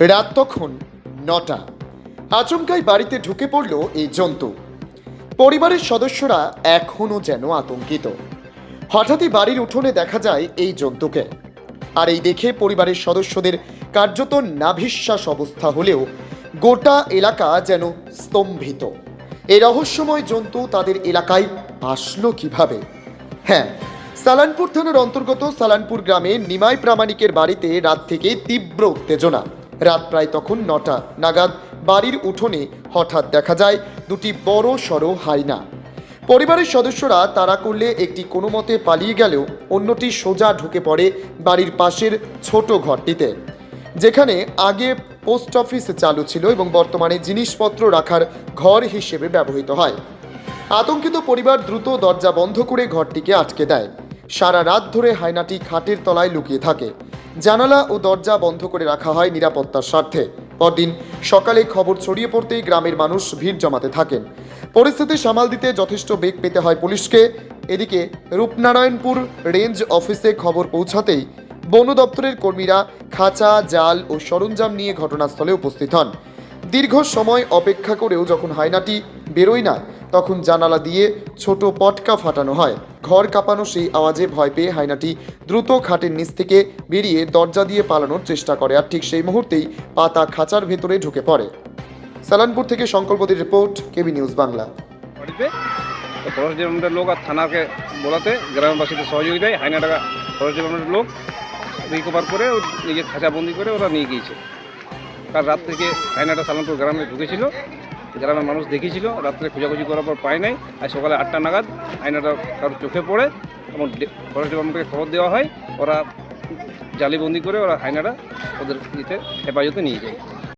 রাত তখন ৯টা। আচমকাই বাড়িতে ঢুকে পড়ল এই জন্তু। পরিবারের সদস্যরা এখনো যেন আতঙ্কিত। হঠাৎই বাড়ির উঠোনে দেখা যায় এই জন্তুকে। আর এই দেখে পরিবারের সদস্যদের কার্যত নাভিশ্বাস অবস্থা হলেও গোটা এলাকা যেন স্তম্ভিত। এই রহস্যময় জন্তু তাদের এলাকায় আসলো কিভাবে? হ্যাঁ, সালানপুর থানার অন্তর্গত সালানপুর গ্রামে নিমাই প্রামাণিকের বাড়িতে রাত থেকে তীব্র উত্তেজনা। রাত প্রায় তখন ৯টা নাগাদ বাড়ির উঠোনে হঠাৎ দেখা যায় দুটি বড় সড়ো হাইনা। পরিবারের সদস্যরা তাড়া করলে একটি কোনো মতে পালিয়ে গেলেও অন্যটি সোজা ঢুকে পড়ে বাড়ির পাশের ছোট ঘরটিতে, যেখানে আগে পোস্ট অফিস চালু ছিল এবং বর্তমানে জিনিসপত্র রাখার ঘর হিসেবে ব্যবহৃত হয়। আতঙ্কিত পরিবার দ্রুত দরজা বন্ধ করে ঘরটিকে আটকে দেয়। সারা রাত ধরে হায়নাটি খাটের তলায় লুকিয়ে থাকে। জানালা ও দরজা বন্ধ করে রাখা হয় নিরাপত্তার স্বার্থে। পরদিন সকালে খবর ছড়িয়ে পড়তেই গ্রামের মানুষ ভিড় জমাতে থাকেন। পরিস্থিতি সামাল দিতে যথেষ্ট বেগ পেতে হয় পুলিশকে। এদিকে রূপনারায়ণপুর রেঞ্জ অফিসে খবর পৌঁছাতেই বন দপ্তরের কর্মীরা খাঁচা, জাল ও সরঞ্জাম নিয়ে ঘটনাস্থলে উপস্থিত হন। দীর্ঘ সময় অপেক্ষা করেও যখন হায়নাটি বেরোয় না, তখন জানালা দিয়ে ছোট পটকা ফাটানো হয়। ঘর কাঁপানো সেই আওয়াজে ভয় পেয়ে হায়নাটি দ্রুত খাটের নিচ থেকে বেরিয়ে দরজা দিয়ে পালানোর চেষ্টা করে, আর ঠিক সেই মুহূর্তেই পাতা খাঁচার ভেতরে ঢুকে পড়ে। সালানপুর থেকে সংকল্পদের রিপোর্ট, কেবি নিউজ বাংলা। বাড়িতে ফরেস্ট ডিপার্টমেন্টের লোক আর থানাকে বলাতে গ্রামবাসীদের সহযোগিতায় হাইনাটাকা ফরেস্ট ডিপার্টমেন্টের লোক রিকভার করে নিজের খাঁচাবন্দি করে ওরা নিয়ে গিয়েছে। কাল রাত থেকে হাইনাটা সালানপুর গ্রামে ঢুকেছিল, গ্রামের মানুষ দেখেছিল, রাত্রে খোঁজাখুঁজি করার পর পায় নাই। আর সকালে 8টা নাগাদ হাইনাটা কারোর চোখে পড়ে এবং ফরেস্ট ডিপার্টমেন্টকে খবর দেওয়া হয়। ওরা জালিবন্দি করে ওরা হাইনাটা ওদের হেফাজতে নিয়ে যায়।